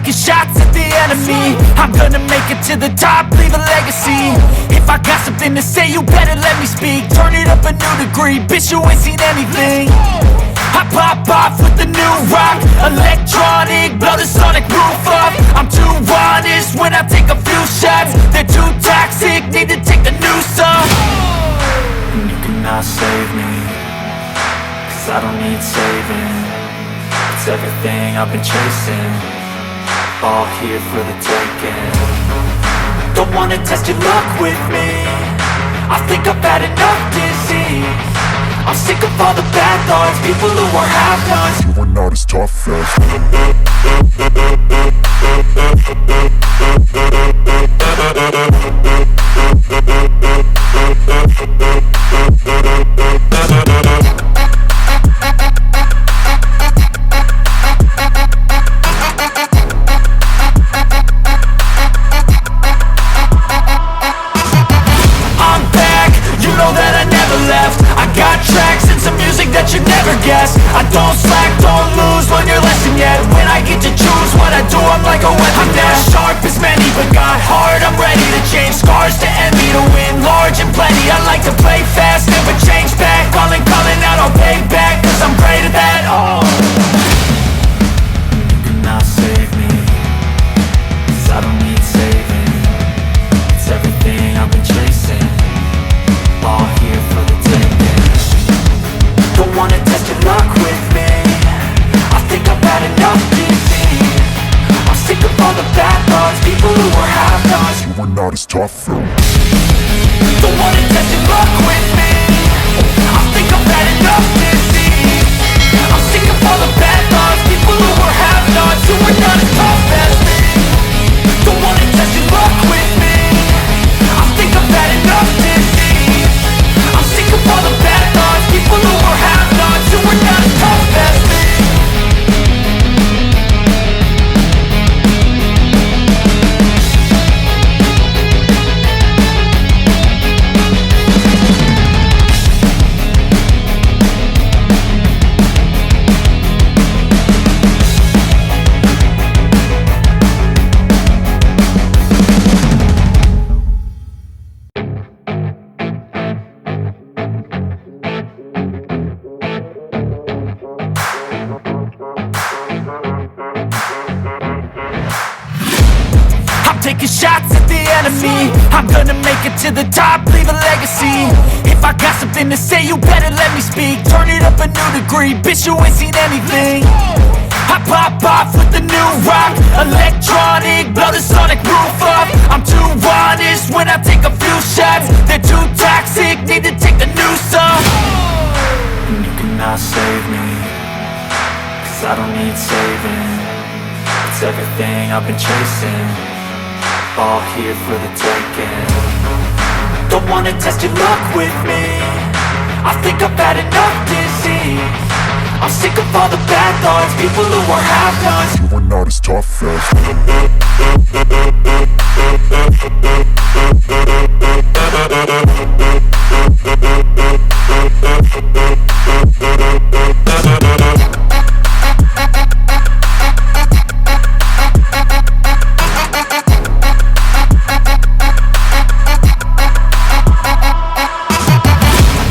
taking shots at the enemy. I'm gonna make it to the top, leave a legacy. If I got something to say, you better let me speak. Turn it up a new degree, bitch, you ain't seen anything. I pop off with the new rock, electronic, blow the sonic roof up. I'm too honest when I take a few shots. They're too toxic, need to take the noose off. And you cannot save me, cause I don't need saving. It's everything I've been chasing, all here for the taking. Don't wanna test your luck with me, I think I've had enough disease. I'm sick of all the bad thoughts, people who are half-nots. You are not as tough as I'm back, you know that I never left. I got tracks and some music that you never guessed. I don't slack, don't lose, learn your lesson yet. When I get to choose what I do, I'm like a weapon. I'm not sharp as many, but got heart, I'm ready to change. Scars to envy, to win large and plenty. I like to play fast, never change back. Calling out, I'll pay back, cause I'm great at that. Oh, you cannot save me, cause I don't need saving. It's everything I've been chasing, all here for the taking. Don't wanna test your luck with me, I think I've had enough disease. I'm sick of all the bad thoughts, people who are half-nots. you are not as tough as Don't wanna test your luck with me, I think I've had enough disease. I'm sick of all the bad thoughts, people who are half-nots, who are not as tough as me. Don't wanna test your luck with me, I think I've had enough disease. I'm sick of all the bad thoughts, people who are half-nots, who are not as tough as me. Taking shots at the enemy. I'm gonna make it to the top, leave a legacy. If I got something to say, you better let me speak. Turn it up a new degree, bitch, you ain't seen anything. I pop off with the new rock, electronic, blow the sonic roof up. I'm too honest when I take a few shots. They're too toxic, need to take the noose off. And you cannot save me, cause I don't need saving. It's everything I've been chasing, all here for the taking. Don't wanna test your luck with me, I think I've had enough disease. I'm sick of all the bad thoughts, people who are half-nots. you are not as tough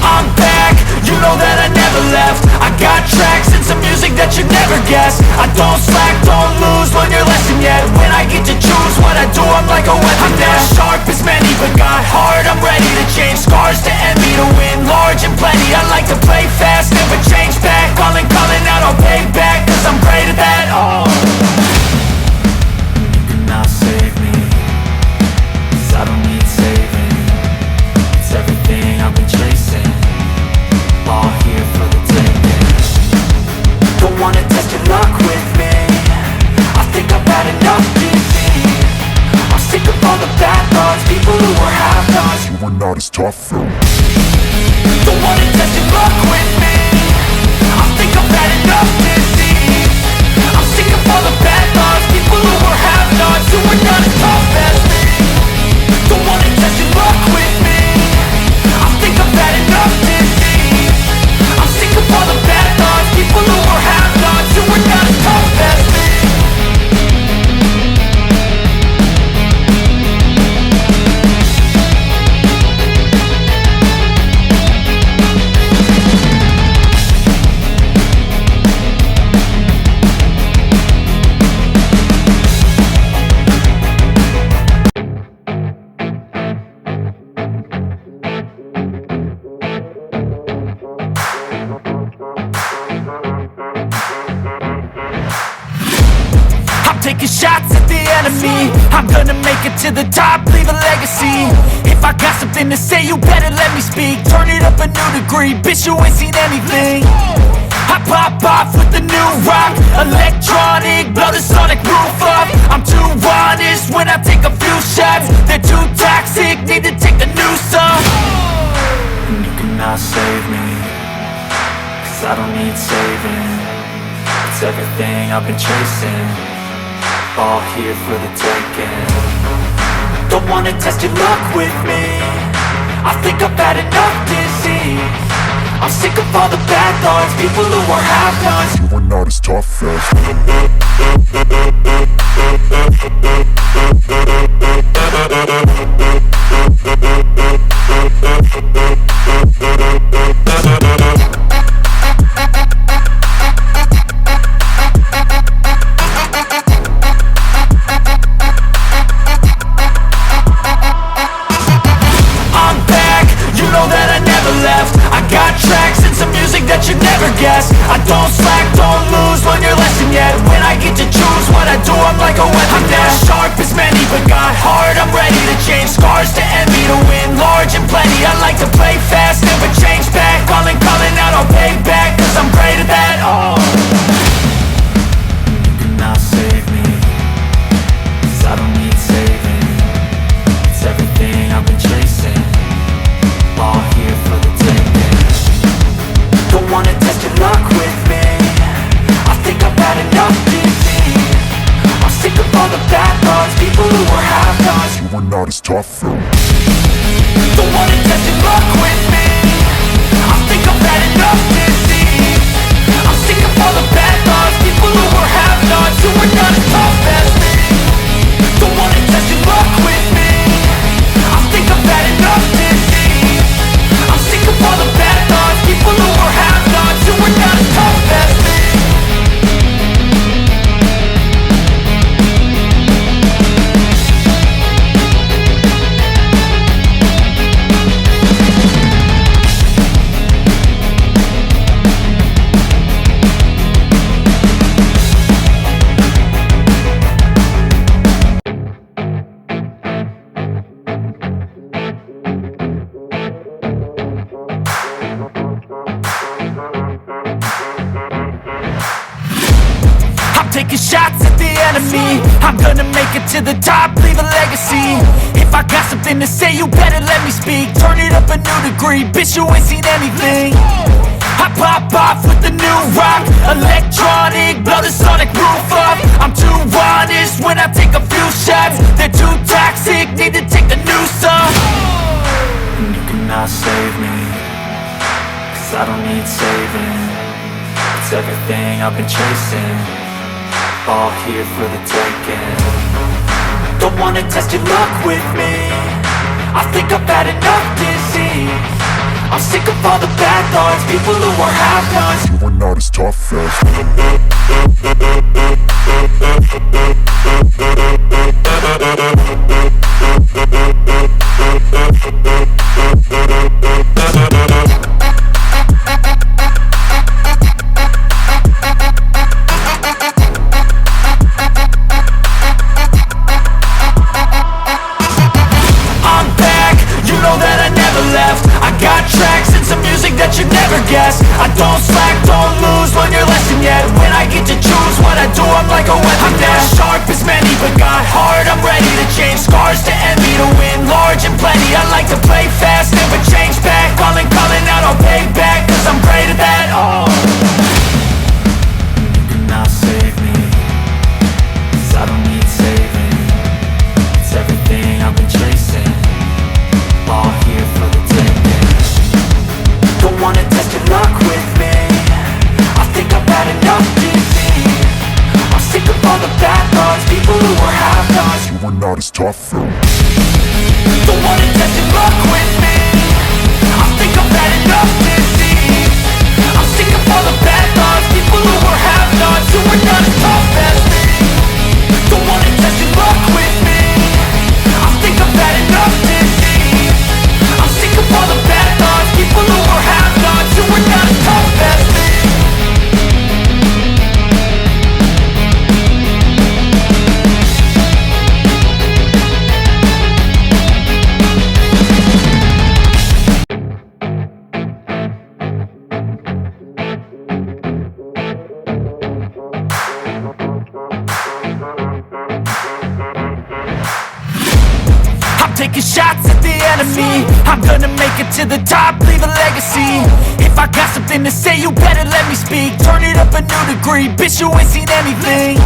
I'm back, you know that I never left. I got tracks and some music that you never guessed. I don't slack, don't lose, learn your lesson yet. When I get to choose what I do, I'm like a weapon. I'm not sharp as many, but got heart, I'm ready to change. Scars to envy, to win large and plenty. I like to play fast, never change back. Calling out, I'll pay back, cause I'm great at that. Oh, you cannot save me, cause I don't need saving. It's everything I've been chasing, all here for the taking. Don't wanna test your luck with me, I think I've had enough disease. I'm sick of all the bad thoughts, people who are half-nots. you are not as tough Don't wanna test your luck with me, I think I've had enough disease. I'm sick of all the bad thoughts, people who are half-nots, who are not as tough as me. Don't wanna test your luck with me, I think I've had enough disease. I'm sick of all the bad thoughts, people who are half-nots, who are not as tough as me. to the top, leave a legacy. If I got something to say, you better let me speak. Turn it up a new degree, bitch, you ain't seen anything. I pop off with the new rock, electronic, blow the sonic roof up. I'm too honest when I take a few shots. They're too toxic, need to take the noose off. And you cannot save me, 'cause I don't need saving. It's everything I've been chasing, all here for the taking. Don't wanna test your luck with me, I think I've had enough disease. I'm sick of all the bad thoughts, people who are half-nots. You are not as tough as I'm back, you know that I never left. I got tracks and some music that you'd never guess. I don't slack, don't lose, learn your lesson yet. When I get to choose what I do, I'm like a weapon. I'm not sharp as many, but got hard, I'm ready to change. Scars to envy, to win large and plenty. I like to play fast, never change back. Calling out, I'll pay back, 'cause I'm great at that. Oh, you cannot save me, 'cause I don't need saving. It's everything I've been chasing, all here for the taking. Don't wanna test your luck with me, I think I've had enough disease. I'm sick of all the bad thoughts, people who are half-nots. you are not as tough as Don't wanna test your luck with me, I think I've had enough disease. I'm sick of all the bad thoughts, people who are half-nots, who are not as tough as me. Don't wanna test your luck with me, I think I've had enough disease. I'm sick of all the bad thoughts, people who are half-nots, who are not as tough as me. Taking shots at the enemy, I'm gonna make it to the top, leave a legacy. If I got something to say, you better let me speak. Turn it up a new degree, bitch, you ain't seen anything. I pop off with the new rock, electronic, blow the sonic roof up. I'm too honest when I take a few shots. They're too toxic, need to take the noose off. And you cannot save me, 'cause I don't need saving. It's everything I've been chasing, all here for the taking. Don't wanna test your luck with me, I think I've had enough disease. I'm sick of all the bad thoughts, people who are half-nots. you are not as tough as I'm back, you know that I never left. I got tracks and some music that you'd never guess. I don't slack, don't lose, learn your lesson yet. When I get to choose what I do, I'm like a weapon. I'm not sharp as many, but got hard, I'm ready to change. Scars to envy, to win large and plenty. I like to play fast, never change back. Calling out, I'll pay back, 'cause I'm great at that. Oh, you cannot save me, 'cause I don't need saving. It's everything I've been chasing, all here for the taking. Don't wanna test your luck with me, I think I've had enough disease. I'm sick of all the bad thoughts, people who are half-nots. you are not as tough as Don't wanna test your luck with me, I think I've had enough disease. I'm sick of all the bad thoughts, people who are half-nots, who are not as tough as me. Don't wanna test your luck with me, I think I've had enough disease. I'm sick of all the bad thoughts, people who are half-nots, who are not as tough as me. taking shots at the enemy. I'm gonna make it to the top, leave a legacy. If I got something to say, you better let me speak. Turn it up a new degree, bitch, you ain't seen anything.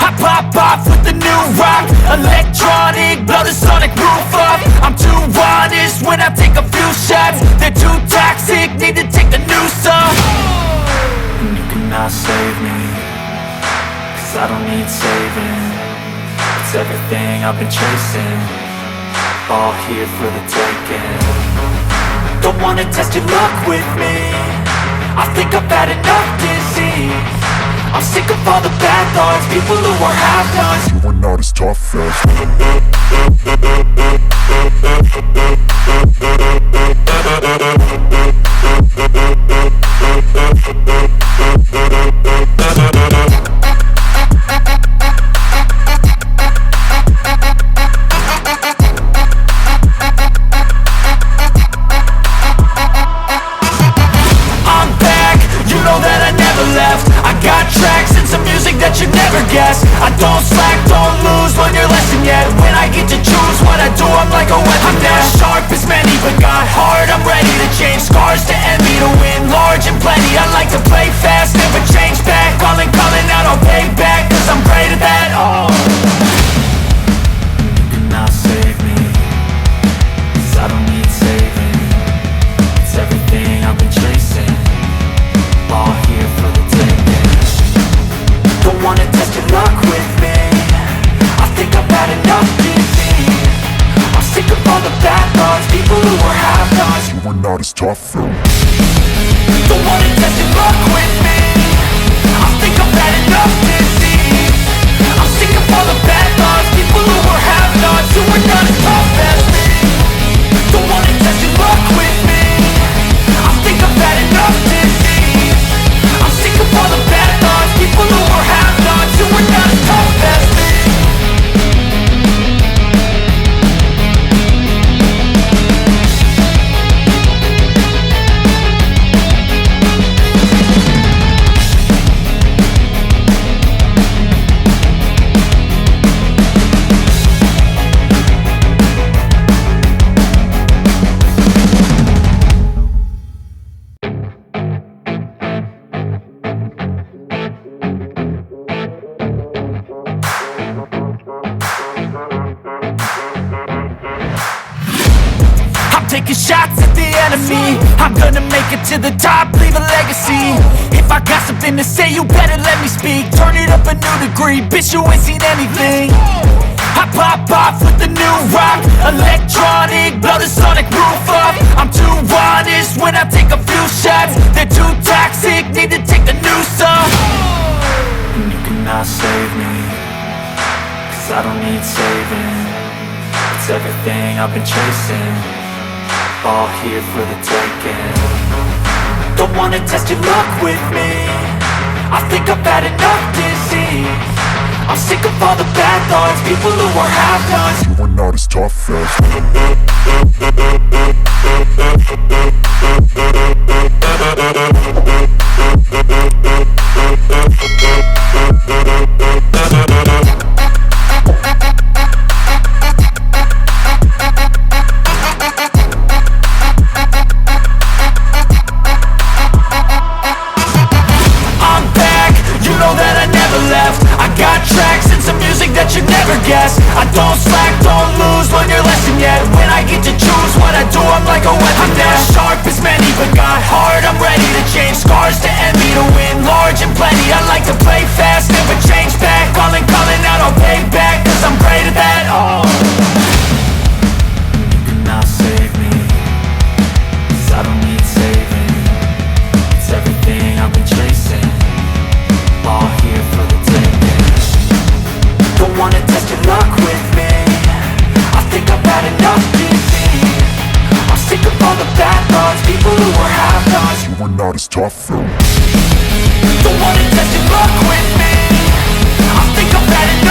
I pop off with the new rock, electronic, blow the sonic roof up. I'm too honest when I take a few shots. They're too toxic, need to take the noose off. And you cannot save me, cause I don't need saving. It's everything I've been chasing, all here for the taking. Don't wanna test your luck with me, I think I've had enough disease. I'm sick of all the bad thoughts, people who are half-nots. You are not as tough as I'm back, you know that I never left. I got tracks and some music that you never guessed. I don't slack, don't lose, learn your lesson yet. When I get to choose what I do, I'm like a weapon. I'm not sharp as many, but got heart, I'm ready to change. Scars to envy, to win large and plenty. I like to play fast, never change back. Calling out, I'll pay back, cause I'm great at that. Oh, you cannot save me, cause I don't need saving. It's everything I've been chasing, all here for the taking. Don't wanna test your luck with me, I think I've had enough disease. I'm sick of all the bad thoughts, people who are half-nots. you are not as tough as Don't wanna test your luck with me, I think I've had enough disease. I'm sick of all the bad thoughts, people who are half-nots, who are not as tough as me. Don't wanna test your luck with me, I think I've had enough disease. I'm sick of all the bad thoughts, people who are half-nots, who are not as tough as me. Taking shots at the enemy. I'm gonna make it to the top, leave a legacy. If I got something to say, you better let me speak. Turn it up a new degree, bitch, you ain't seen anything. I pop off with the new rock, electronic, blow the sonic roof up. I'm too honest when I take a few shots. They're too toxic, need to take the noose off. And you cannot save me, cause I don't need saving. It's everything I've been chasing, all here for the taking. Don't wanna test your luck with me, I think I've had enough disease. I'm sick of all the bad thoughts, people who are half-nots. you are not as tough as I don't slack, don't lose, learn your lesson yet. When I get to choose what I do, I'm like a weapon. I'm not sharp as many, but got heart, I'm ready to change. Scars to envy, to win large and plenty. I like to play fast, never change back. Calling out, I'll pay back, cause I'm great at that. Oh, you cannot save me, cause I don't need saving. It's everything I've been chasing, all here for the taking. Don't wanna test your luck with me, I think I've had enough disease. I'm sick of all the bad thoughts, people who are half-nots. you are not as tough as Don't wanna test your luck with me, I think I've had enough